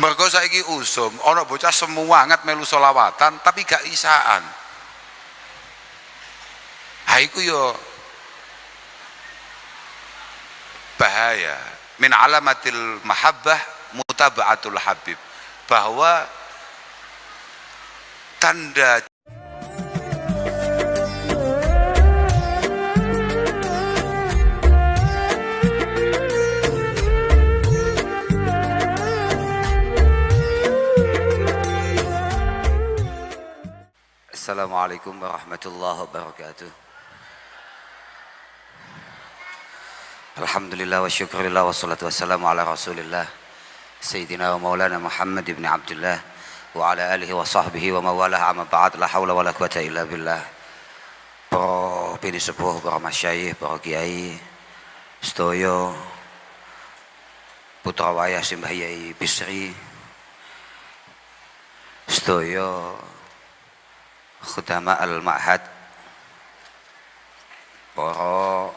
Mergo saiki usum ana bocah semangat melu selawatan tapi gak isaan. Ha iku yo bahaya. Min alamatil mahabbah mutaba'atul habib, bahwa tanda Assalamualaikum warahmatullahi wabarakatuh. Alhamdulillah wa syukurillah wa salatu wassalamu ala rasulillah Sayyidina wa maulana Muhammad ibn Abdullah wa ala alihi wa sahbihi wa mawalah, amma ba'd, la hawla wa la quwata illa billah. Para pini sepuh, para masyayikh, para kiai sedaya, putra wayah Simbah Yai Bisri, sedaya khutama al-ma'had, para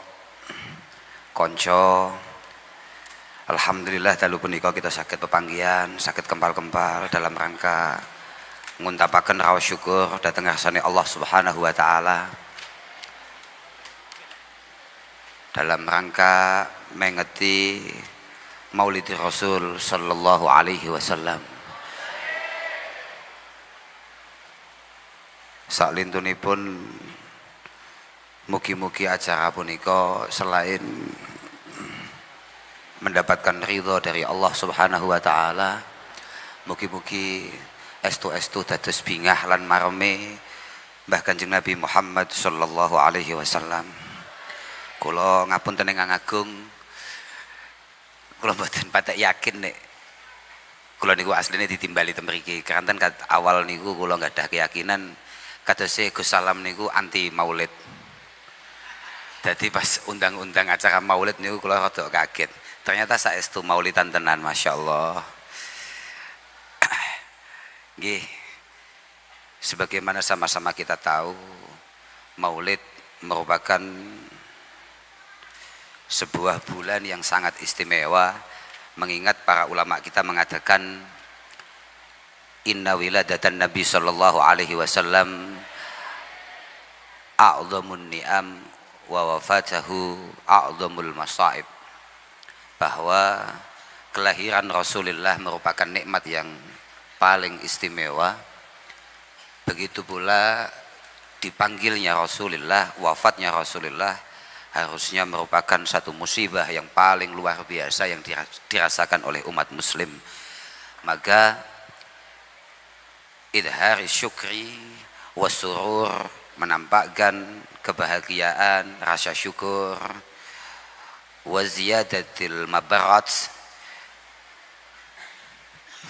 konco, alhamdulillah dalu punika kita sakit pepanggihan, sakit kempal-kempal dalam rangka nguntapaken raos syukur dhateng ngarsane Allah Subhanahu wa taala, dalam rangka mengeti Maulid Rasul sallallahu alaihi wasallam. Saklintunipun mugi-mugi acara punika selain mendapatkan ridho dari Allah Subhanahu wa taala, mugi-mugi estu-estu dados bingah lan mareme Mbah Kanjeng Nabi Muhammad sallallahu alaihi wasallam. Kula ngapunten ingkang agung, kula mboten patek yakin nek kula niku asline ditimbali ten mriki. Kanten awal niku kula gadah keyakinan kadose Gus Salam niku anti maulid. Jadi pas undang-undang acara maulid niku kula rada kaget. Ternyata saestu maulidan tenan, masyaallah. Nggih. Sebagaimana sama-sama kita tahu, maulid merupakan sebuah bulan yang sangat istimewa, mengingat para ulama kita mengatakan inna wiladatan Nabi sallallahu alaihi wasallam a'dhamun ni'am wa wafatahu a'dhamul masaib, bahwa kelahiran Rasulullah merupakan nikmat yang paling istimewa. Begitu pula dipanggilnya Rasulullah, wafatnya Rasulullah harusnya merupakan satu musibah yang paling luar biasa yang dirasakan oleh umat muslim. Maka idhari syukri wasurur, menampakkan kebahagiaan, rasa syukur, waziyadatil mabarat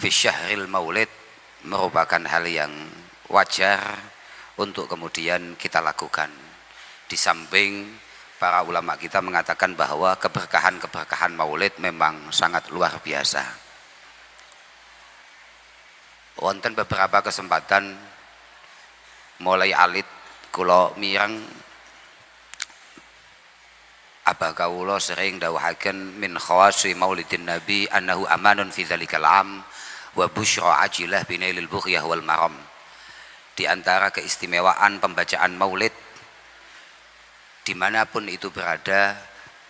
fi syahril maulid, merupakan hal yang wajar untuk kemudian kita lakukan. Di samping para ulama kita mengatakan bahwa keberkahan-keberkahan maulid memang sangat luar biasa. Wonten beberapa kesempatan mulai alit kula mireng Abah kawula sering dawuhaken min khawasi maulidin nabi annahu amanun fi dzalikal am wa busyra ajilah binailil bughyah wal maram. Di antara keistimewaan pembacaan maulid, dimanapun itu berada,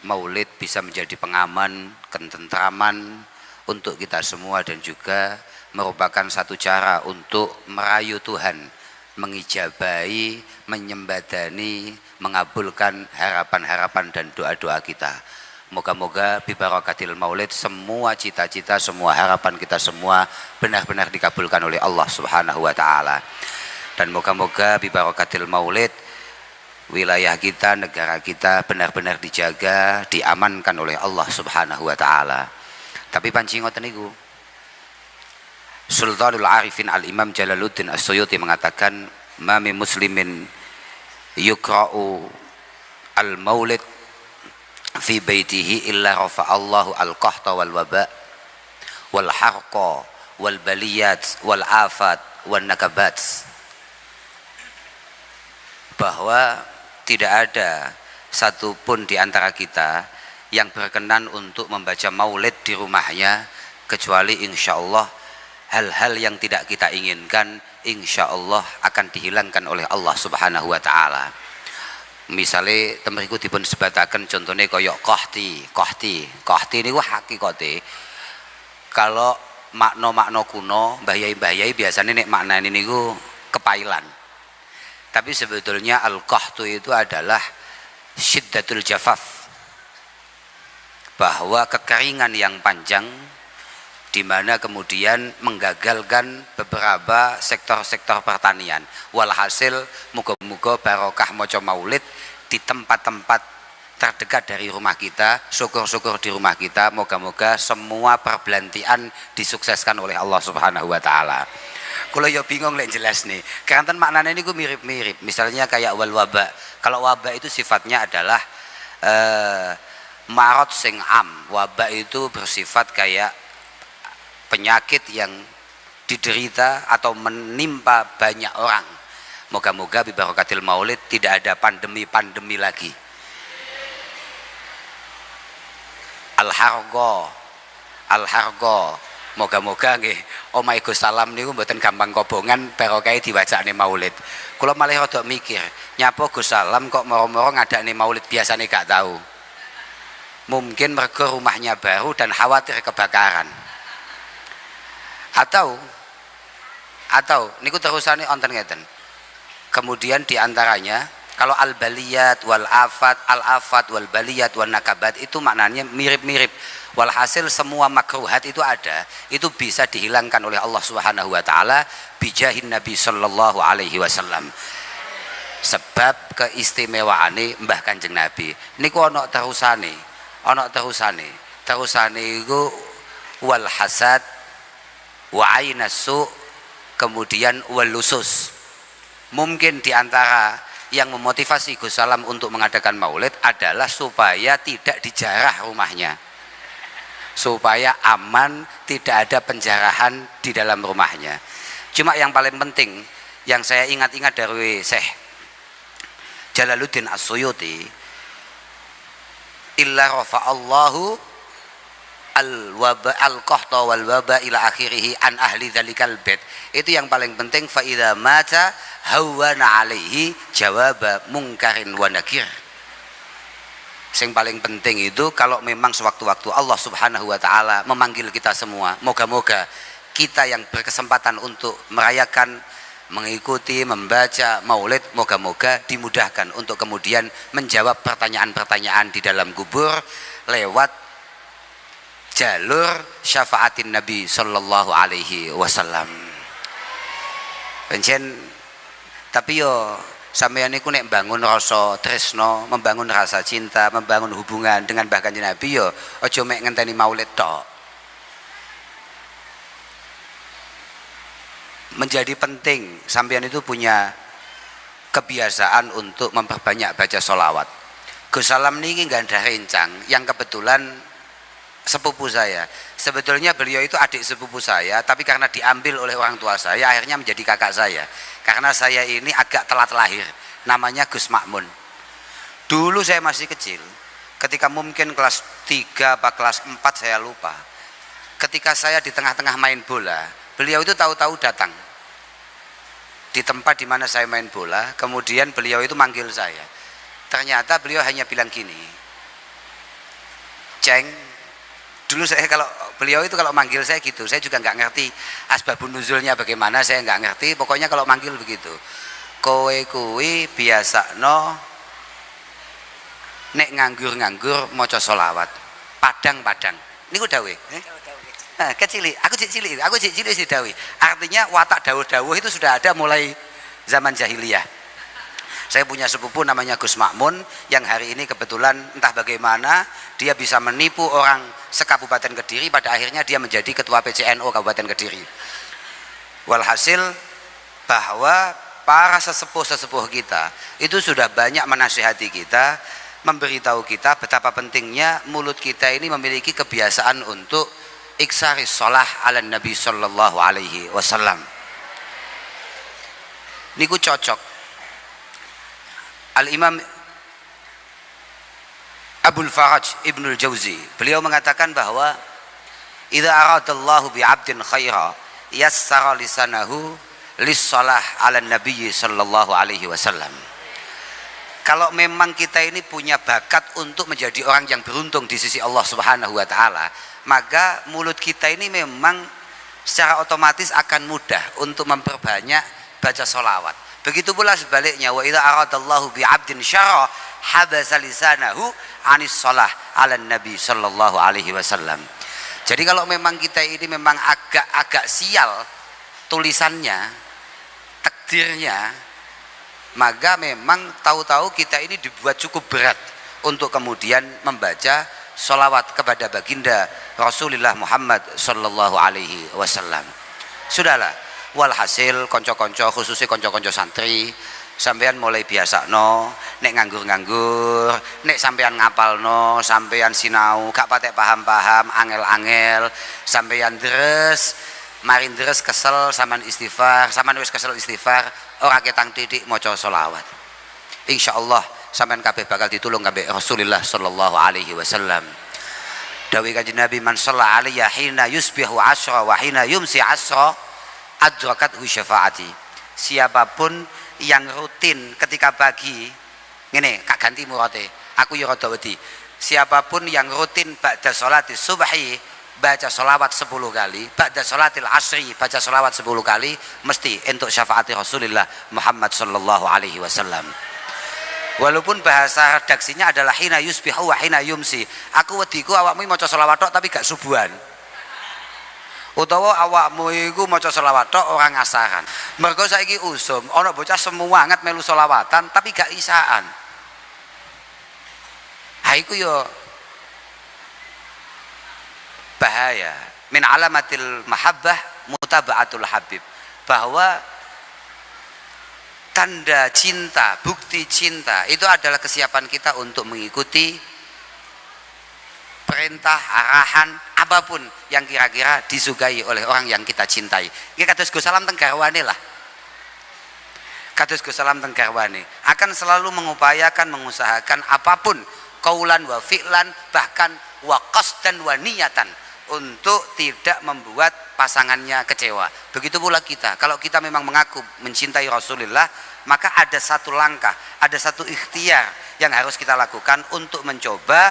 maulid bisa menjadi pengaman, ketentraman untuk kita semua, dan juga merupakan satu cara untuk merayu Tuhan, mengijabahi, menyembadani, mengabulkan harapan-harapan dan doa-doa kita. Moga-moga bibarakatil maulid semua cita-cita, semua harapan kita semua benar-benar dikabulkan oleh Allah Subhanahu wa taala. Dan moga-moga bibarakatil maulid wilayah kita, negara kita benar-benar dijaga, diamankan oleh Allah Subhanahu wa taala. Tapi panci ngoten niku, Sultanul Arifin Al-Imam Jalaluddin As-Suyuti mengatakan, mami muslimin yukra'u al-maulid fi baitihi illa rafa'allahu al-qahta wal waba wal harqa wal baliyat wal afat wal nakabat. Bahwa tidak ada satupun di antara kita yang berkenan untuk membaca maulid di rumahnya, kecuali insya Allah hal-hal yang tidak kita inginkan insya Allah akan dihilangkan oleh Allah Subhanahu wa taala. Misalnya temeriku dipun sebataken contohnya koyok kohti ini wah hakikate kalau makna kuno bahayai biasanya nek makna ini ku kepailan, tapi sebetulnya al-qahtu itu adalah syiddatul jafaf, bahwa kekeringan yang panjang di mana kemudian menggagalkan beberapa sektor-sektor pertanian. Walhasil muga-muga barokah maca maulid di tempat-tempat terdekat dari rumah kita, syukur-syukur di rumah kita, moga-moga semua perbelantian disukseskan oleh Allah Subhanahu wa taala. Kalau ya bingung lek jelas nih. Kanten maknanya ini gue mirip-mirip. Misalnya kayak wal waba. Kalau waba itu sifatnya adalah marot sing am. Waba itu bersifat kayak penyakit yang diderita atau menimpa banyak orang. Moga-moga bi barokatil maulid tidak ada pandemi lagi. Al-hargo moga-moga nggih omahe Gus Salam niku mboten gampang kobongan barokahe diwacane maulid. Kula malih rada mikir, nyapa Gus Salam kok moro-moro ngadakne maulid biasane gak tahu. Mungkin mergo rumahnya baru dan khawatir kebakaran. Atau niku terusane onten ngeten. Kemudian diantaranya kalau al-baliyat wal afat, al-afat wal baliyat wan nakabat itu maknanya mirip-mirip. Walhasil semua makruhat itu ada, itu bisa dihilangkan oleh Allah Subhanahu wa taala bijahin Nabi sallallahu alaihi wasallam. Sebab keistimewaane Mbah Kanjeng Nabi. Niku ana terusane. Terusane iku wal hasad wa ainasu kemudian wal lusus. Mungkin diantara yang memotivasi Gus Salam untuk mengadakan maulid adalah supaya tidak dijarah rumahnya, supaya aman, tidak ada penjarahan di dalam rumahnya. Cuma yang paling penting yang saya ingat-ingat dari Syekh Jalaluddin As-Suyuti, illa rafa'allahu al-waba al-qahta wal waba ila akhirih an ahli dzalikal bait. Itu yang paling penting, fa idza mata hawana alaihi jawaba mungkarin wa nakir. Yang paling penting itu kalau memang sewaktu-waktu Allah Subhanahu wa taala memanggil kita semua, moga-moga kita yang berkesempatan untuk merayakan, mengikuti, membaca maulid, moga-moga dimudahkan untuk kemudian menjawab pertanyaan-pertanyaan di dalam kubur lewat jalur syafaatin Nabi sallallahu alaihi wasallam. Pancen tapi yo sampeyan niku nek bangun rasa tresno, membangun rasa cinta, membangun hubungan dengan Mbah Kanjeng Nabi yo aja mek ngenteni maulid tok. Menjadi penting sampeyan itu punya kebiasaan untuk memperbanyak baca sholawat. Gus Salam niki nggandah rencang yang kebetulan sepupu saya. Sebetulnya beliau itu adik sepupu saya, tapi karena diambil oleh orang tua saya akhirnya menjadi kakak saya. Karena saya ini agak telat lahir. Namanya Gus Makmun. Dulu saya masih kecil, ketika mungkin kelas 3 apa kelas 4 saya lupa. Ketika saya di tengah-tengah main bola, beliau itu tahu-tahu datang di tempat di mana saya main bola. Kemudian beliau itu manggil saya. Ternyata beliau hanya bilang gini, Ceng. Dulu saya kalau beliau itu kalau manggil saya gitu, saya juga nggak ngerti asbabun nuzulnya bagaimana, saya nggak ngerti. Pokoknya kalau manggil begitu, kowe kuwi biasa no nek nganggur maca sholawat padang ini ku dawe aku cilik si dawe. Artinya watak dawuh itu sudah ada mulai zaman jahiliyah. Saya punya sepupu namanya Gus Makmun yang hari ini kebetulan entah bagaimana dia bisa menipu orang sekabupaten Kediri, pada akhirnya dia menjadi ketua PCNO Kabupaten Kediri. Walhasil bahwa para sesepuh kita itu sudah banyak menasihati kita, memberitahu kita betapa pentingnya mulut kita ini memiliki kebiasaan untuk iksaris sholah ala Nabi sallallahu alaihi wasallam. Niku cocok. Al-Imam Abul Faraj Ibnul Jauzi, beliau mengatakan bahwa idza aradallahu bi'abdin khaira yassara lisanahu lis-shalah 'ala nabi sallallahu alaihi wasallam. Kalau memang kita ini punya bakat untuk menjadi orang yang beruntung di sisi Allah Subhanahu wa taala, maka mulut kita ini memang secara otomatis akan mudah untuk memperbanyak baca sholawat. Begitu pula sebaliknya, wa idza aradallahu bi 'abdin syarra habasa lisanahu 'anis shalah 'ala nabi sallallahu alaihi wasallam. Jadi kalau memang kita ini memang agak sial tulisannya, takdirnya, maka memang tahu-tahu kita ini dibuat cukup berat untuk kemudian membaca sholawat kepada baginda Rasulullah Muhammad sallallahu alaihi wasallam. Sudahlah, walhasil konco-konco, khususnya konco-konco santri, sampean mulai biasa no, nek nganggur-nganggur, nek sampean ngapal no, sampean sinau, gak patek paham-paham, angel-angel, sampean deres, marin deres kesel, sampean istighfar, sampean wis kesel istighfar, ora ketang titik maca sholawat. Insyaallah sampean kabeh bakal ditulung kabeh Rasulullah sallallahu alaihi wasallam. Dawuh Kanjeng Nabi, man shalla alayya hina yusbihu asra wa hina yumsi asra adrakathu syafaati. Siapapun yang rutin ketika pagi ngene kak ganti murate aku ya rada wedi, siapapun yang rutin ba'da sholatis subhi baca sholawat 10 kali, ba'da sholatil asri baca sholawat 10 kali, mesti untuk syafaati Rasulullah Muhammad sallallahu alaihi wasallam. Walaupun bahasa redaksinya adalah hina yusbihu wa hina yumsi, aku wediku awakmu maca sholawat tok tapi gak subuhan, utawa awakmu iku maca sholawat tok orang ngasaran. Mergo saiki usum ana bocah semangat melu sholawatan tapi gak isaan. Ha iku yo bahaya. Min alamatil mahabbah mutaba'atul habib, bahwa tanda cinta, bukti cinta itu adalah kesiapan kita untuk mengikuti perintah, arahan apapun yang kira-kira disukai oleh orang yang kita cintai. Iki kados Gus Salam teng garwane lah. Kados Gus Salam teng garwane akan selalu mengupayakan, mengusahakan apapun qaulan wa fi'lan, bahkan wa qasdan wa niyatan, untuk tidak membuat pasangannya kecewa. Begitu pula kita, kalau kita memang mengaku mencintai Rasulullah, maka ada satu langkah, ada satu ikhtiar yang harus kita lakukan untuk mencoba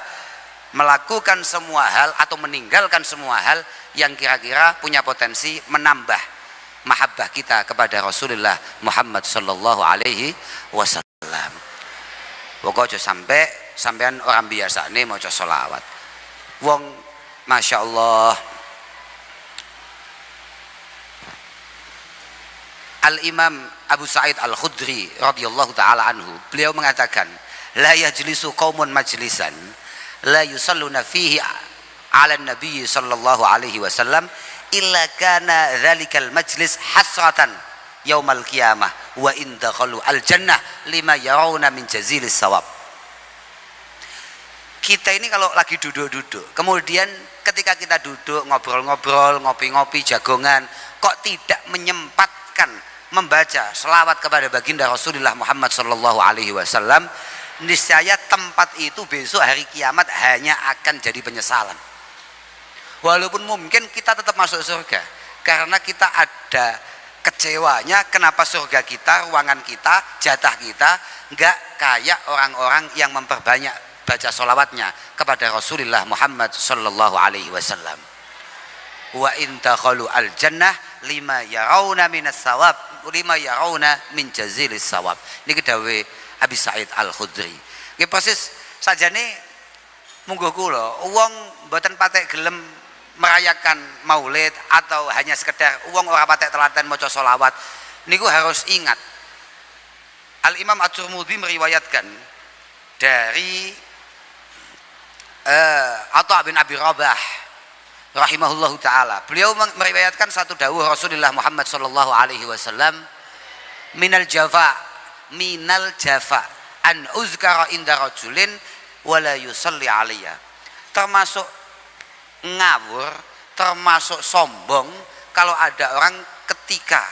melakukan semua hal atau meninggalkan semua hal yang kira-kira punya potensi menambah mahabbah kita kepada Rasulullah Muhammad sallallahu alaihi wasallam. Pokoknya sampean orang biasa nih maca sholawat. Wong Masya Allah, Al-Imam Abu Sa'id Al-Khudri radhiyallahu ta'ala anhu, beliau mengatakan, la yajlisu qaumun majlisan la yusalluna fihi ala nabi sallallahu alaihi wasallam illa kana dhalikal majlis hasratan yaumal qiyamah wa in dakhalu al-jannah lima yarawna min jazilis sawab. Kita ini kalau lagi duduk-duduk, kemudian ketika kita duduk ngobrol-ngobrol, ngopi-ngopi, jagongan, kok tidak menyempatkan membaca selawat kepada baginda Rasulullah Muhammad sallallahu alaihi wasallam, niscaya tempat itu besok hari kiamat hanya akan jadi penyesalan. Walaupun mungkin kita tetap masuk surga, karena kita ada kecewanya kenapa surga kita, ruangan kita, jatah kita enggak kayak orang-orang yang memperbanyak baca solawatnya kepada Rasulullah Muhammad sallallahu alaihi wasallam. Wa in dakhalu al jannah lima yarawna minas sawab, lima yarawna min jazilis sawab. Niki dawuh Abi Sa'id Al-Khudri. Nggih persis sajane munggo kula wong mboten patek gelem merayakan maulid atau hanya sekedar wong ora patek telaten maca solawat, niku harus ingat Al Imam At-Tirmidzi meriwayatkan dari Atha bin Abi Rabah rahimahullahu taala, beliau meriwayatkan satu dawuh Rasulullah Muhammad sallallahu alaihi wasallam, minal jafa an uzkara inda rajulin wala yusalli alayya. Termasuk ngawur, termasuk sombong kalau ada orang ketika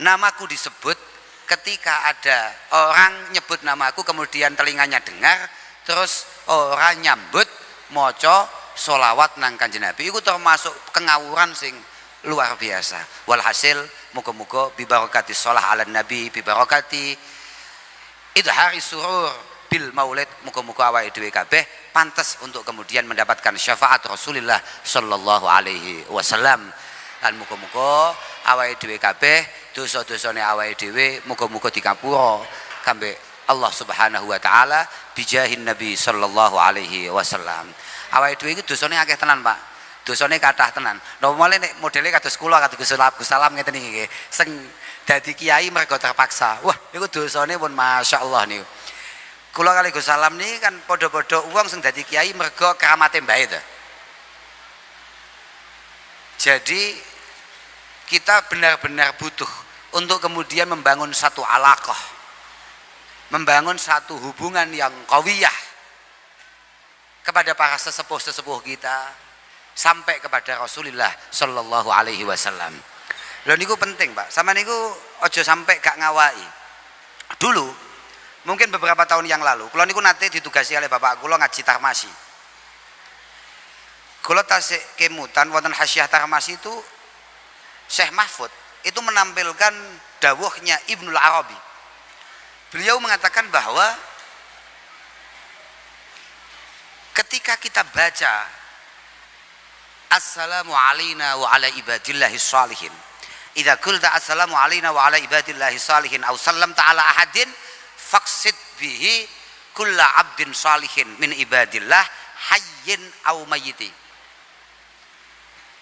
namaku disebut, ketika ada orang nyebut namaku kemudian telinganya dengar, terus orang nyambut maca solawat nang Kanjeng Nabi, itu termasuk kengawuran sing luar biasa. Walhasil muga-muga bibarakati shalah ala nabi, bibarakati idhari surur bil maulid, muga-muga awake dhewe kabeh pantes untuk kemudian mendapatkan syafaat Rasulullah sallallahu alaihi wasallam. Lan muga-muga awake dhewe kabeh dosa-dosane awake dhewe muga-muga dikapura kambe Allah Subhanahu wa taala bijahin Nabi sallallahu alaihi wasallam. Awake dhewe iki dosane akeh tenan, Pak. Dosane kathah tenan. Nomale nek modele kados kula kados Gus Salam ngeten iki sing dadi kiai mergo terpaksa. Wah, niku dosane pun masyaallah niku. Kula kali Gus Salam niki kan padha-padha wong sing dadi kiai mergo keramate mbae to. Jadi kita benar-benar butuh untuk kemudian membangun satu alaqah, membangun satu hubungan yang qawiyah kepada para sesepuh-sesepuh kita sampai kepada Rasulullah sallallahu alaihi wasallam. Lho niku penting, Pak. Sama niku aja sampai gak ngawai. Dulu mungkin beberapa tahun yang lalu kula niku nate ditugasi oleh bapak kula ngaji Tarmasi. Kula tasik kemutan wonten Hasyiah Tarmasi itu Syekh Mahfud itu menampilkan dawuhnya Ibnul Arabi. Beliau mengatakan bahwa ketika kita baca assalamu alaina wa ala ibadillahi shalihin, idza qulta assalamu alaina wa ala ibadillahi shalihin aw sallamta ala ahadin faqsid bihi kulla abdin shalihin min ibadillah hayyin aw mayyiti.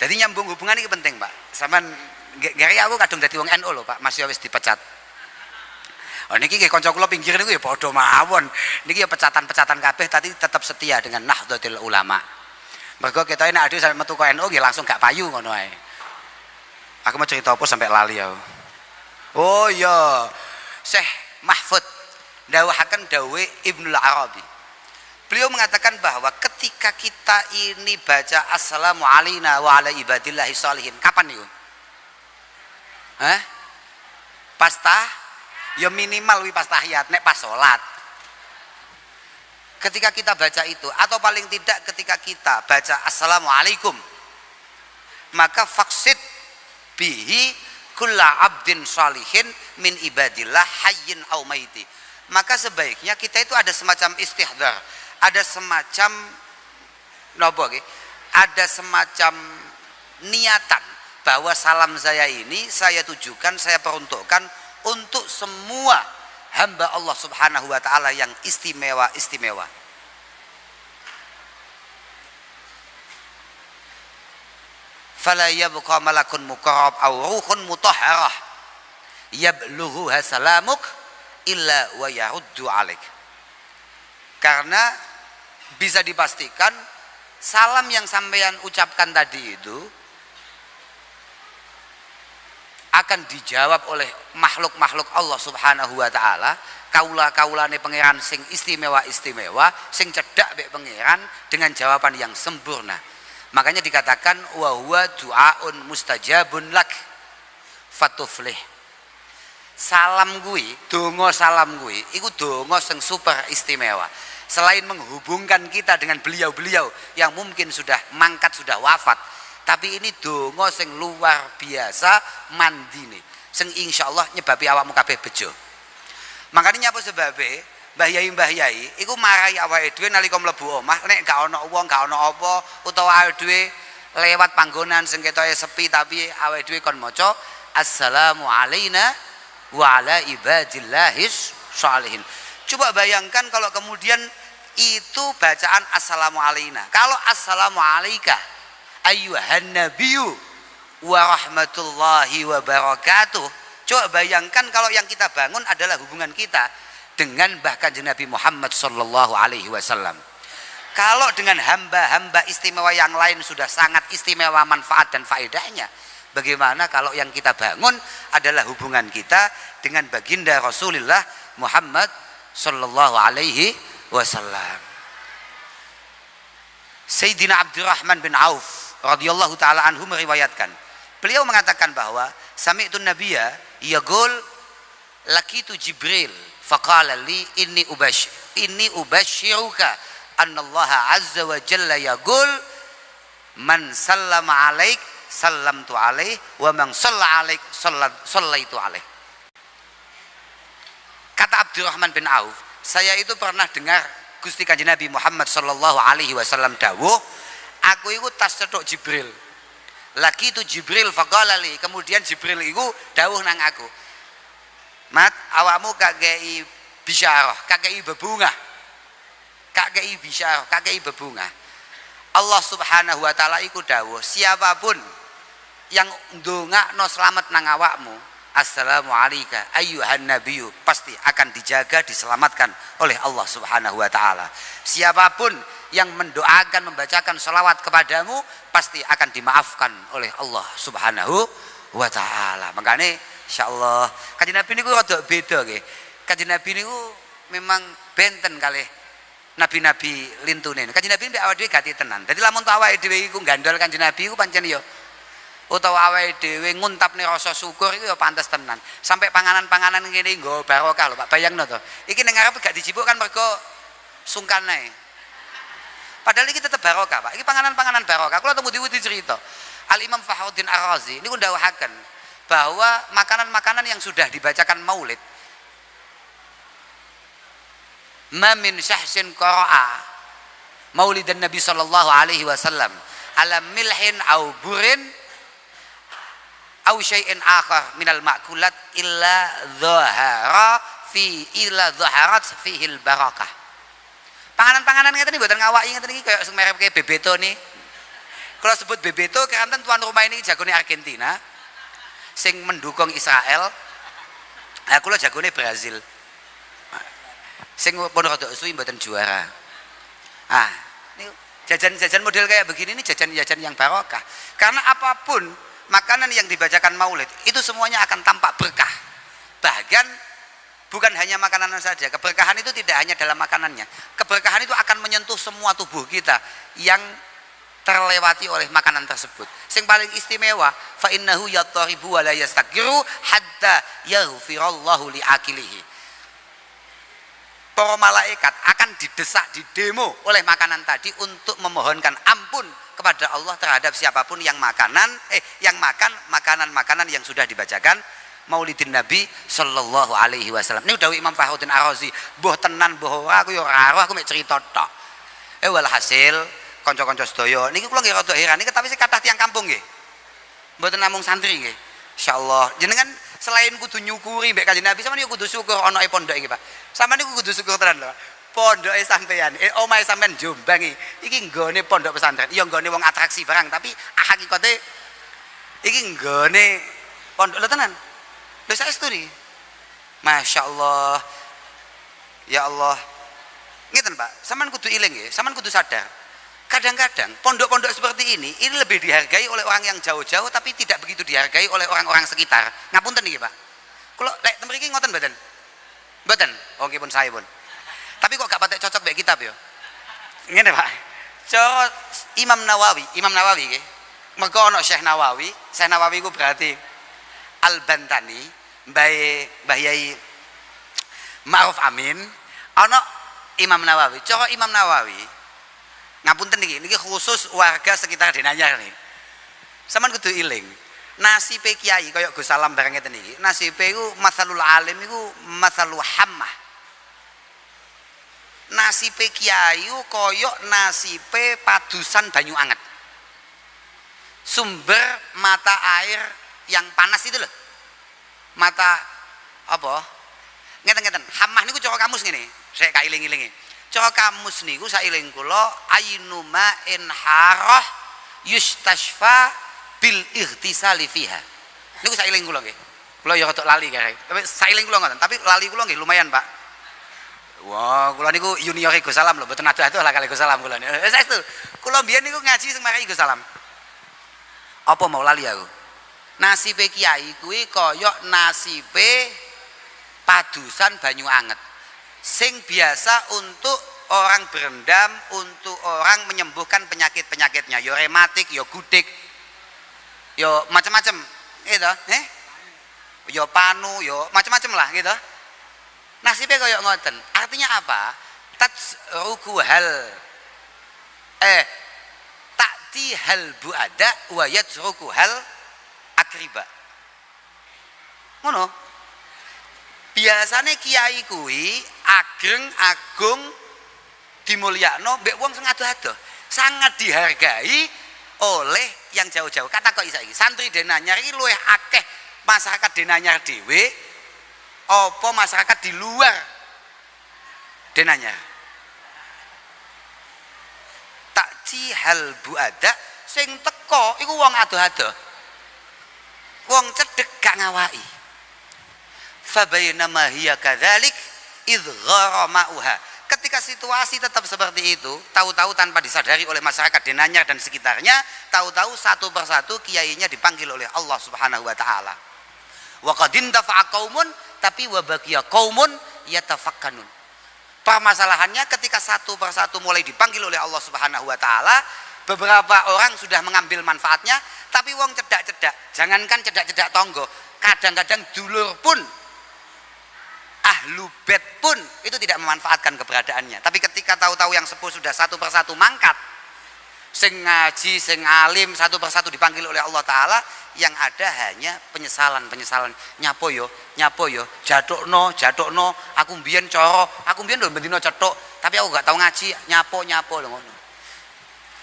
Jadi nyambung hubungan ini penting, Pak. Saman gari aku kadung dadi wong NU lho, Pak. Masih wis dipecat. Oh niki nggih kanca kula pinggir niku ya padha mawon. Niki ya pecatan-pecatan kabeh tapi tetap setia dengan Nahdlatul Ulama. Mergo ketoke nek ade sampe metu ke NU nggih langsung gak payu ngono ae. Aku mau cerita apa sampai lali ya. Oh iya. Syekh Mahfud dawuhaken dawuhe Ibnul Arabi. Beliau mengatakan bahwa ketika kita ini baca assalamu alaina wa ala ibadillahi shalihin, kapan niku? Pas ya minimal wi pas tahiyat, nek pas salat. Ketika kita baca itu atau paling tidak ketika kita baca assalamualaikum, maka faqsid bihi kulla abdin shalihin min ibadillah hayyin aw maiti. Maka sebaiknya kita itu ada semacam istihdar, ada semacam nopo nggih, ada semacam niatan bahwa salam saya ini saya tujukan, saya peruntukkan untuk semua hamba Allah Subhanahu wa taala yang istimewa-istimewa. Fala yabqa malakun muqarrab aw ruhun mutahharah yablughuha salamuk illa wa yaruddu alaik. Karena bisa dipastikan salam yang sampeyan ucapkan tadi itu akan dijawab oleh makhluk-makhluk Allah Subhanahu wa taala, kaula-kaulane pangeran sing istimewa-istimewa, sing cedhak mek pangeran dengan jawaban yang sempurna. Makanya dikatakan wa huwa du'aun mustajabun lak fatuflih. Salam kuwi, donga salam kuwi iku donga sing super istimewa. Selain menghubungkan kita dengan beliau-beliau yang mungkin sudah mangkat, sudah wafat, tapi ini donga sing luar biasa mandine, sing insyaallah nyebabi awakmu kabeh bejo. Makanya apa sebabe Mbah Yai iku marahi awake dhewe nalika mlebu omah, nek gak ana wong, gak ana apa, utawa awake dhewe lewat panggonan sing ketoke sepi tapi awake dhewe kon maca assalamu alaina wa ala ibadillahis shalihin. Coba bayangkan kalau kemudian itu bacaan assalamu alaina. Kalau assalamu alaika ayyuhan nabiyyu wa rahmatullahi wa barakatuh. Coba bayangkan kalau yang kita bangun adalah hubungan kita dengan bahkan Nabi Muhammad sallallahu alaihi wasallam. Kalau dengan hamba-hamba istimewa yang lain sudah sangat istimewa manfaat dan faedahnya, bagaimana kalau yang kita bangun adalah hubungan kita dengan baginda Rasulullah Muhammad sallallahu alaihi wasallam. Sayyidina Abdurrahman bin Auf radhiyallahu taala anhu meriwayatkan, beliau mengatakan bahwa sami'tu nabiyya yaqul laqitu Jibril faqala li inni ubashiruka annallaha azza wa jalla yaqul man sallama alaik sallamtu alaih, wa man shalla alaik shallaitu alaih. Kata Abdurrahman bin Auf, saya itu pernah dengar Gusti Kanjeng Nabi Muhammad sallallahu alaihi wasallam dawuh, aku itu tas cetuk Jibril. Lagi itu Jibril faqala li, kemudian Jibril itu dawuh nang aku, Mat, awakmu kakei bisyarah, kakei bebungah, kakei bisyarah, kakei bebungah. Allah subhanahu wa ta'ala iku dawuh, siapapun yang ndongakno selamat nang awakmu, assalamu alayka ayyuhan nabiyyu, pasti akan dijaga, diselamatkan oleh Allah subhanahu wa ta'ala. Siapapun yang mendoakan, membacakan salawat kepadamu, pasti akan dimaafkan oleh Allah subhanahu wa ta'ala. Makanya insyaallah Kanjeng Nabi niku rada beda nggih. Kanjeng Nabi niku memang benten kalih nabi-nabi lintune. Kanjeng Nabi mbek awake dhewe gati tenan. Dadi lamun awake dhewe iku gandol Kanjeng Nabi iku pancen ya utawa awake dhewe nguntapne rasa syukur iku ya pantes tenan. Sampai panganan-panganan ngene nggo barokah lho Pak. Bayangno to. Iki ning arep gak dijipuk kan mergo sungkan ae. Padahal iki tetep barokah, Pak. Iki panganan-panganan barokah. Kula temu diwudi cerita. Al Imam Fakhruddin Ar-Razi niku ndawuhaken bahwa makanan-makanan yang sudah dibacakan maulid, ma min syahsin qara'a maulidan Nabi sallallahu alaihi wasallam ala milhin au burin au syai'in akhar minal ma'kulat illa dhaharat fihi al barakah. Panganan-panganan ngeten iki mboten ngawaki ngeten iki kaya sing merek Bebeto nih. Kalau sebut Bebeto keranten tuan rumah ini jagone Argentina sing mendukung Israel. Kula jagone Brazil. Sing pun rada suwi mboten juara. Ini jajan-jajan model kayak begini ini jajan-jajan yang barokah. Karena apapun makanan yang dibacakan maulid itu semuanya akan tampak berkah. Bahkan bukan hanya makanan saja, keberkahan itu tidak hanya dalam makanannya. Keberkahan itu akan menyentuh semua tubuh kita yang terlewati oleh makanan tersebut. Sing paling istimewa, fa innahu yattaribu wa la yastakiru hatta yaghfirallahu liakilihi. Para malaikat akan didesak, didemo oleh makanan tadi untuk memohonkan ampun kepada Allah terhadap siapapun yang makan makanan-makanan yang sudah dibacakan Maulidin Nabi sallallahu alaihi wasallam. Ini dawuh Imam Fakhruddin Ar-Razi, mbuh tenan mbuh ora aku ya ora roh, aku mek cerita tok. Walhasil kanca-kanca sedaya niki kula nggih rada heran niki, tapi sing kathah tiyang kampung nggih. Mboten namung santri nggih. Insyaallah jenengan selain kudu nyukuri mbek Kanjeng Nabi, sampeyan yo kudu syukur ana pondok iki, Pak. Sampeyan niku kudu syukur tenan lho. Pondoke sampeyan, omahe sampeyan Jombang iki nggone pondok pesantren. Ya nggone wong atraksi barang, tapi hakikate iki nggone pondok lho tenan. Lho saestu niki. Masyaallah. Ya Allah. Ngeten, Pak. Sampeyan kudu iling nggih, sampeyan kudu sadar. Kadang-kadang pondok-pondok seperti ini lebih dihargai oleh orang yang jauh-jauh, tapi tidak begitu dihargai oleh orang-orang sekitar. Ngapunten niki, Pak. Kula lek ten mriki ngoten mboten? Mboten. Oh nggih pun saya pun. Tapi kok gak patek cocok mek kitab ya? Ngene, Pak. Cara Imam Nawawi nggih. Mergo ana Syekh Nawawi iku berarti Al-Bantani, Mbah Yai Ma'ruf Amin, ana Imam Nawawi. Cara Imam Nawawi ngapunten niki khusus warga sekitar Denanyar nih. Sampeyan kudu iling. Nasibe kiai kaya Gus Salam bareng ngeten niki. Nasibe iku masalul alim iku masalu hammah. Nasibe kiai kaya nasibe padusan banyu anget. Sumber mata air yang panas itu loh. Mata apa? Ngeten-ngeten. Hammah niku cara kamus ngene. Saya kailing-ilingi. Cara kamus niku sailing kula ainuma in harah yustashfa bil ightisali fiha. Niku sailing kula nggih. Kula ya rada lali kae. Tapi sailing kula ngoten, tapi lali kula nggih lumayan, Pak. Wah, kula niku junior Gus Salam lho, mboten adu-adu lah kali Gus Salam kula. Saestu. Kula mbiyen niku ngaji sing mari Gus Salam. Apa mau lali aku? Nasibe kiai kuwi kaya nasibe padusan banyu anget. Sing biasa untuk orang berendam, untuk orang menyembuhkan penyakit-penyakitnya, yo rematik, yo gudik, yo macam-macam, gitu, yo panu, yo macam-macam lah, gitu. Nasibnya kayak ngoten. Artinya apa? Tatsruku hal, ta'ti hal bu'ada wa yatruku hal akriba. Ngono. Biasane kiai kuwi ageng agung dimulyakno mbek wong sing adoh-adoh. Sangat dihargai oleh yang jauh-jauh. Kata kok saiki santri Denanyar iki luwih akeh masyarakat Denanyar dhewe apa masyarakat di luar Denanyar. Takji hal buada sing teko iku wong adoh-adoh. Wong cedhek gak ngawaki. Fa bainama hiya kadzalik idh gharamauha. Ketika situasi tetap seperti itu, tahu-tahu tanpa disadari oleh masyarakat Denanyar dan sekitarnya, tahu-tahu satu persatu kiainya dipanggil oleh Allah Subhanahu wa taala. Wa qad intafa'a qaumun tapi wa baqiya qaumun yatafakkanun. Permasalahannya ketika satu persatu mulai dipanggil oleh Allah Subhanahu wa taala, beberapa orang sudah mengambil manfaatnya, tapi wong cedak-cedak, jangankan cedak-cedak tonggo, kadang-kadang dulur pun ahlu bait pun itu tidak memanfaatkan keberadaannya. Tapi ketika tahu-tahu yang sepuh sudah satu persatu mangkat, sing ngaji, sing alim satu persatu dipanggil oleh Allah taala, yang ada hanya penyesalan nyapo yo jadukno aku mbiyen coro, aku mbiyen lho bendino cetuk tapi aku gak tahu ngaji, nyapo lho ngono.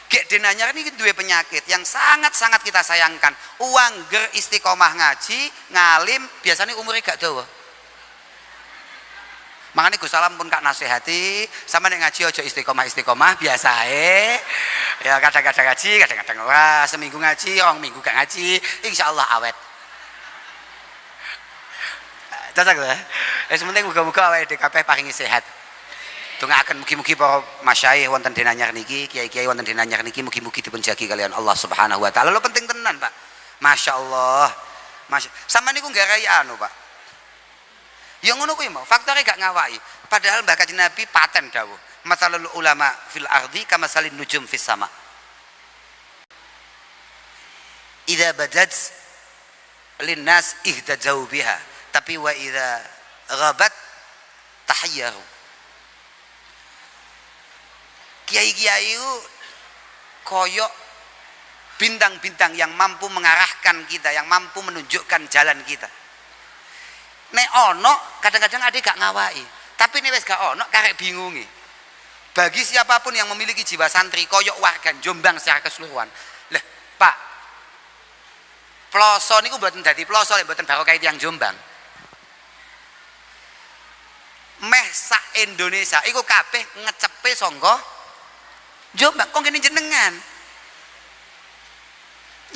Gek Denanyar ini duwe penyakit yang sangat-sangat kita sayangkan. Uangger istiqomah ngaji ngalim biasanya umurnya gak dawa. Makanya Gus Salam pun kak nasihati sama nek ngaji ojo istiqomah biasae. Ya kadang-kadang ngaji, kadang-kadang ora, seminggu ngaji, orang minggu gak ngaji, insyaallah awet. Cocok ya. Wis penting muga-muga awake dhewe kabeh paringi sehat. Dongaaken mugi-mugi para masyayikh wonten Denanyar niki, kiai-kiai wonten Denanyar niki mugi-mugi dipunjagi kalian Allah Subhanahu wa taala. Lho penting tenan, Pak. Masyaallah. Sama niku nggarai anu, Pak. Ya ngono kuwi mau, faktore gak ngawaki. Padahal Mbah Kanjeng Nabi paten dawuh, masalul ulama fil ardi kamasalin nujum fis sama. Idza badat linnas ihdajau biha, tapi wa idza ghabat tahayyaru. Kiai-kiai itu koyok bintang-bintang yang mampu mengarahkan kita, yang mampu menunjukkan jalan kita. Nek ono kadang-kadang ada gak ngawai, tapi nek wis gak ono karek bingungi. Bagi siapapun yang memiliki jiwa santri koyok warga Jombang secara keseluruhan, lah Pak, ploso niku mboten dadi ploso lek mboten barokah tiyang Jombang. Meh sak Indonesia iku kabeh ngecepe sangga Jombang. Kok ngene jenengan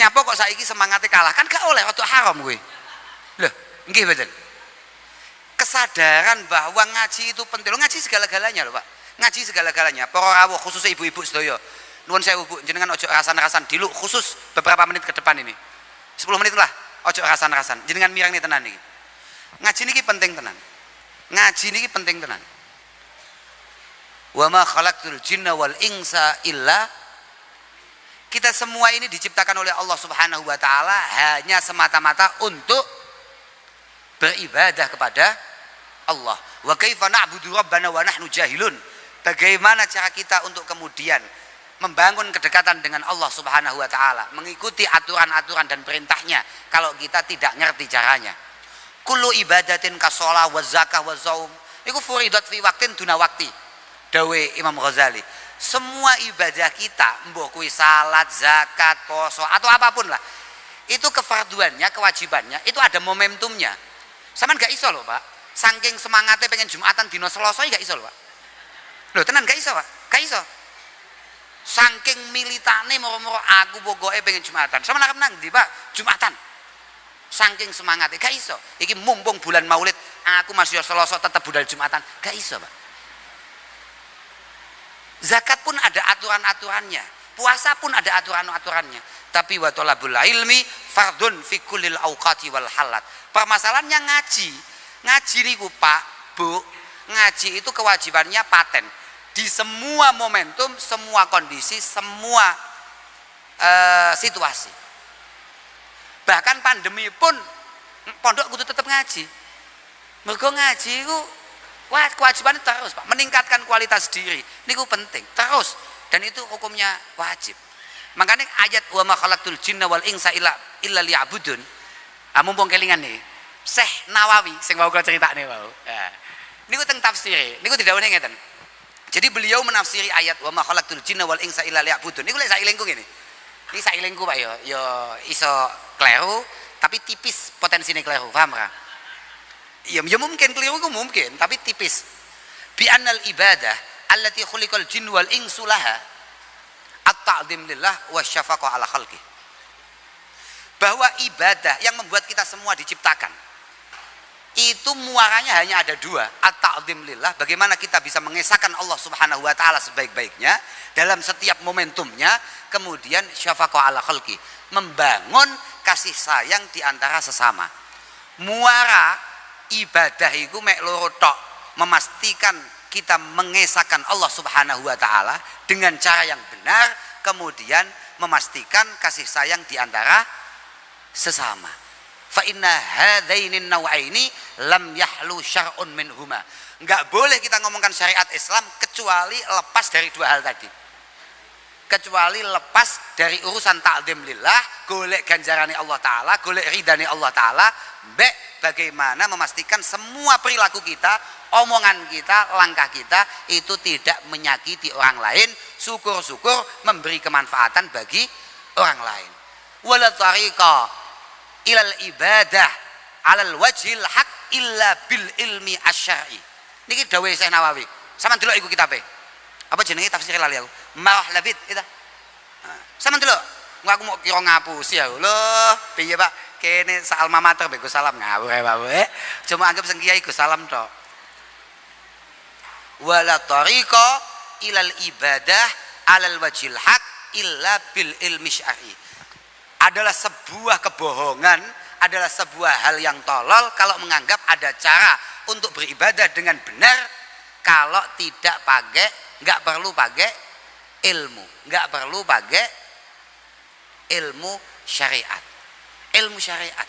nyapa kok saiki semangate kalah, kan gak oleh rada haram kuwi. Lho, nggih mboten. Kesadaran bahwa ngaji itu penting. Lo ngaji segala-galanya loh Pak. Ngaji segala-galanya. Para rawuh khususnya ibu-ibu sedaya. Nuwun sewu Bu, jenengan ojo rasan-rasan dilu khusus beberapa menit ke depan ini. 10 menit lah. Ojo rasan-rasan. Jenengan mirang nih tenan nih. Ngaji niki penting tenan. Ngaji niki penting tenan. Wa ma khalaqtul jinna wal insa illa. Kita semua ini diciptakan oleh Allah Subhanahu wa taala hanya semata-mata untuk beribadah kepada Allah. Wa kaifa na'budu rabbana wa nahnu jahilun. Bagaimana cara kita untuk kemudian membangun kedekatan dengan Allah Subhanahu wa taala, mengikuti aturan-aturan dan perintahnya kalau kita tidak ngerti caranya. Kullu ibadatin kasolah wa zakah wa zaum iku furidat fi waqtin duna waqti. Dawe Imam Ghazali. Semua ibadah kita, mbah kuwi salat, zakat, poso atau apapun lah, itu kefarduannya, kewajibannya itu ada momentumnya. Sampeyan gak iso lho Pak, saking semangatnya pengen Jumatan dino Selasa gak iso lho Pak. Lho tenan gak iso Pak, gak iso. Saking militane moro-moro aku pokoknya pengen Jumatan. Sama nak nang ndi Pak? Jumatan. Saking semangatnya gak iso. Iki mumpung bulan Maulid, aku masih Selasa tetap budal Jumatan, gak iso Pak. Zakat pun ada aturan-aturannya, puasa pun ada aturan-aturannya. Tapi wa talabul ilmi fardun fi kullil awqati wal halat. Permasalahannya ngaji niku Pak, Bu, ngaji itu kewajibannya paten di semua momentum, semua kondisi, semua situasi. Bahkan pandemi pun pondok kudu tetap ngaji. Mergo ngaji iku kewajibannya terus Pak, meningkatkan kualitas diri niku penting terus, dan itu hukumnya wajib. Makanya ayat wa ma khalaqtul jinna wal insa illa liya'budun. Mumpung kelingan nih. Syekh Nawawi sing wau kula critakne wau. Niku teng tafsire, niku didhawuhi ngeten. Jadi beliau menafsiri ayat wa ma khalaqtul jinna wal insa illa liya'budun. Niku lek sailengku ngene. Iki sailengku Pak ya iso kleru tapi tipis potensine kleru, paham ra? Ya mungkin keliru ku mungkin, tapi tipis. Bi annal ibadah allati khuliqal jin wal insu laha at-ta'zim lillah wa syafaqah ala khalqi. Bahwa ibadah yang membuat kita semua diciptakan itu muaranya hanya ada dua, at-ta'zim lillah, bagaimana kita bisa mengesahkan Allah Subhanahu wa taala sebaik-baiknya dalam setiap momentumnya, kemudian syafaqah ala khalqi, membangun kasih sayang di antara sesama. Muara ibadah itu mek loro tok, memastikan kita mengesahkan Allah Subhanahu wa taala dengan cara yang benar, kemudian memastikan kasih sayang di antara sesama. Fa inna hadainin nawaini lam yahlu syar'un minhuma. Enggak boleh kita ngomongkan syariat Islam kecuali lepas dari dua hal tadi. Kecuali lepas dari urusan ta'zim lillah, golek ganjarane Allah taala, golek ridane Allah taala, mbek bagaimana memastikan semua perilaku kita, omongan kita, langkah kita itu tidak menyakiti orang lain, syukur-syukur memberi kemanfaatan bagi orang lain. Wala tariqa ilal ibadah alal wajhil haq illa bil ilmi asyari. Niki dawuh Syekh Nawawi. Sampeyan delok iku kitabe. Apa jenenge tafsir lali aku? Marah labid itu. Sampeyan delok. Aku mau kira ngapusi ya. Loh, piye Pak? Kene sa alma mater bego salam ngawur ya Pak. Cuma anggap sing kiai go salam tok. Wala tariqa ilal ibadah alal wajhil haq illa bil ilmi syar'i. Adalah sebuah kebohongan, adalah sebuah hal yang tolol kalau menganggap ada cara untuk beribadah dengan benar kalau tidak nggak perlu pakai ilmu, nggak perlu pakai ilmu syariat. Ilmu syariat.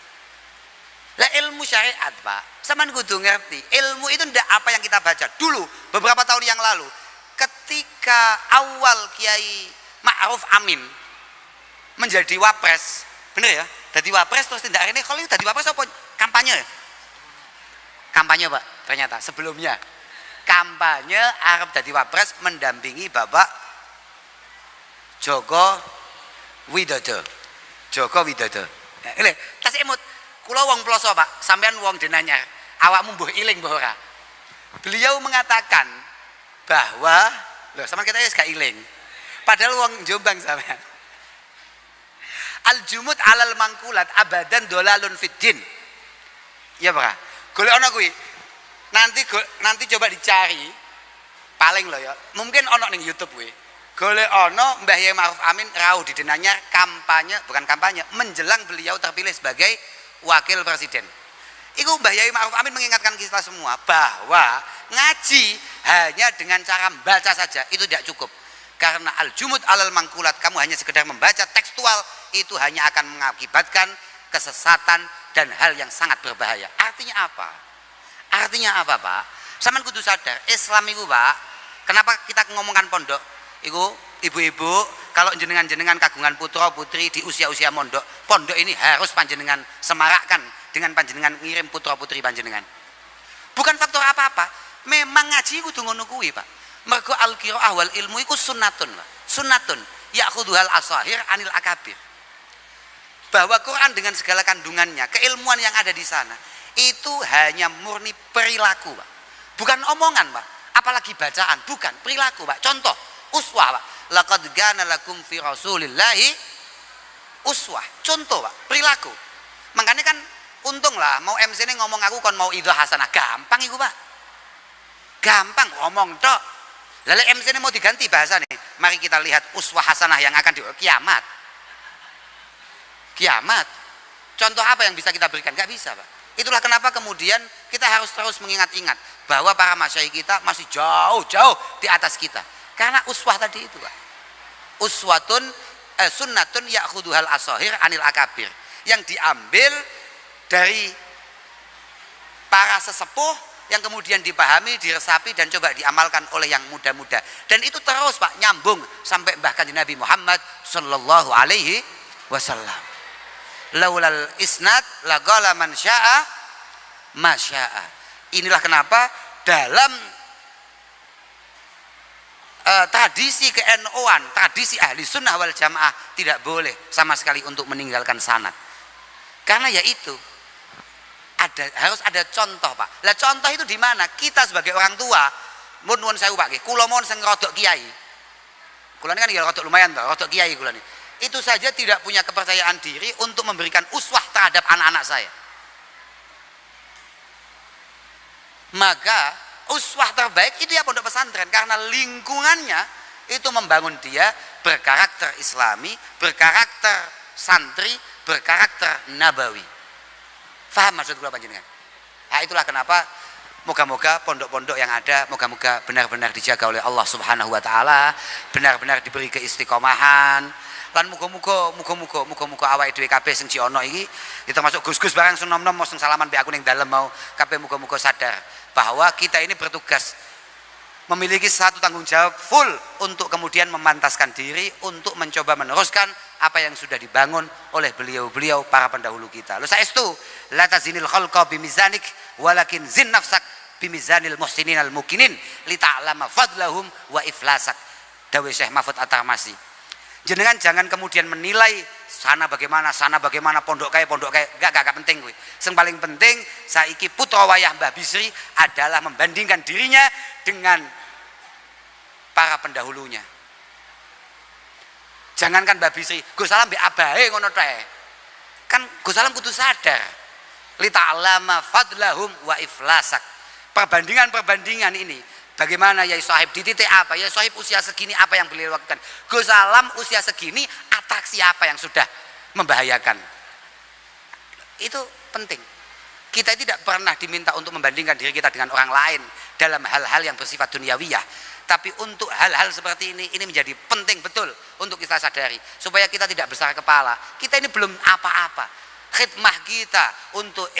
Lah ilmu syariat Pak, sampean kudu ngerti. Ilmu itu ndak apa yang kita baca dulu beberapa tahun yang lalu, ketika awal Kiai Ma'ruf Amin menjadi wapres, bener ya? Jadi wapres terus tindak ini kalau jadi wapres apa? Kampanye ya? Kampanye Pak, ternyata sebelumnya kampanye Arab jadi wapres mendampingi Bapak Joko Widodo. Ini tas emut, kula wong Ploso Pak, sampean wong Denanyar, awakmu mbuh iling mbuh ora? Beliau mengatakan bahwa, loh sama kita wis gak iling. Padahal wong Jombang sampean. Al-jumud alal mangkulat abadan dolalun fiddin. Ya Pak. Golek ana kuwi. Nanti coba dicari. Paling loh ya. Mungkin ana ning YouTube kuwi. Golek ana Mbah Yai Ma'ruf Amin rawuh di Denanyar bukan kampanye, menjelang beliau terpilih sebagai wakil presiden. Iku Mbah Yai Ma'ruf Amin mengingatkan kita semua bahwa ngaji hanya dengan cara membaca saja itu tidak cukup. Karena al-jumud alal mangkulat, kamu hanya sekedar membaca tekstual, itu hanya akan mengakibatkan kesesatan dan hal yang sangat berbahaya. Artinya apa? Artinya apa Pak? Sampeyan kudu sadar, Islam itu Pak, kenapa kita ngomongkan pondok? Iku ibu-ibu, kalau jenengan-jenengan kagungan putra putri di usia-usia pondok ini harus panjenengan semarakkan dengan panjenengan ngirim putra putri panjenengan. Bukan faktor apa-apa, memang ngaji kudu ngono kuwi Pak. Mergo al-qiraah wal ilmu iku sunnatun Pak. Sunnatun ya'khudhuhal asahir anil akabir. Bahwa Quran dengan segala kandungannya, keilmuan yang ada di sana itu hanya murni perilaku Pak. Bukan omongan Pak, apalagi bacaan, bukan perilaku Pak. Contoh, uswah Pak. Laqad kana lakum fi Rasulillahi uswah. Contoh Pak, perilaku. Makanya kan untung lah mau MC ini ngomong aku kon mau idhah hasanah, gampang iku Pak. Gampang ngomong tok. Lalu MC ini mau diganti bahasa nih. Mari kita lihat uswah hasanah yang akan kiamat. Kiamat. Contoh apa yang bisa kita berikan? Gak bisa Pak. Itulah kenapa kemudian kita harus terus mengingat-ingat bahwa para masyayikh kita masih jauh-jauh di atas kita. Karena uswah tadi itu Pak. Uswatun sunnatun ya'khudhuhal asahir anil akabir. Yang diambil dari para sesepuh yang kemudian dipahami, diresapi dan coba diamalkan oleh yang muda-muda. Dan itu terus Pak nyambung sampai bahkan di Nabi Muhammad sallallahu alaihi wasallam. Laulal isnad laqala man syaa masyaa. Inilah kenapa dalam tradisi ke-NU-an, tradisi ahli sunnah wal jamaah tidak boleh sama sekali untuk meninggalkan sanad. Karena yaitu harus ada contoh Pak. Lah contoh itu di mana? Kita sebagai orang tua, nuwun sewu Pak, kula mon sing rodok kiai. Kula ini kan ya rodok lumayan toh, rodok kiai kula ini. Itu saja tidak punya kepercayaan diri untuk memberikan uswah terhadap anak-anak saya. Maka uswah terbaik itu ya pondok pesantren, karena lingkungannya itu membangun dia berkarakter islami, berkarakter santri, berkarakter nabawi. Faham maksud gue panjenengan? Nah, itulah kenapa moga-moga pondok-pondok yang ada moga-moga benar-benar dijaga oleh Allah Subhanahu wa taala, benar-benar diberi keistiqomahan. Lan muga-muga awake dhewe kabeh sing ono iki, termasuk Gus-gus barang sing nom-nom mau sing salaman mbek aku ning dalem mau, kabeh muga-muga sadar bahwa kita ini bertugas memiliki satu tanggung jawab full untuk kemudian memantaskan diri untuk mencoba meneruskan apa yang sudah dibangun oleh beliau-beliau para pendahulu kita. Lu saestu la tazinil khalqa bimizanik walakin zin nafsak bimizanil muhsinin al mukinin li ta'lama fadlahum wa iflasak. Dawuh Syekh Mahfud At-Tarmasi. Jenengan jangan kemudian menilai sana bagaimana pondok kaya gak penting kuwi. Sing paling penting saiki putra wayah Mbah Bisri adalah membandingkan dirinya dengan para pendahulunya. Jangankan Mbah Bisri, Gus Salam mbek abahe ngono teh. Kan Gus Salam kudu sadar li ta'lama fadlahum wa iflasak. Perbandingan ini bagaimana Yai Sohib di titik apa? Yai Sohib usia segini apa yang beliau lakukan? Gus Salam usia segini atraksi apa yang sudah membahayakan? Itu penting. Kita tidak pernah diminta untuk membandingkan diri kita dengan orang lain dalam hal-hal yang bersifat duniawiyah. Tapi untuk hal-hal seperti ini menjadi penting betul untuk kita sadari supaya kita tidak besar kepala. Kita ini belum apa-apa. Khidmah kita untuk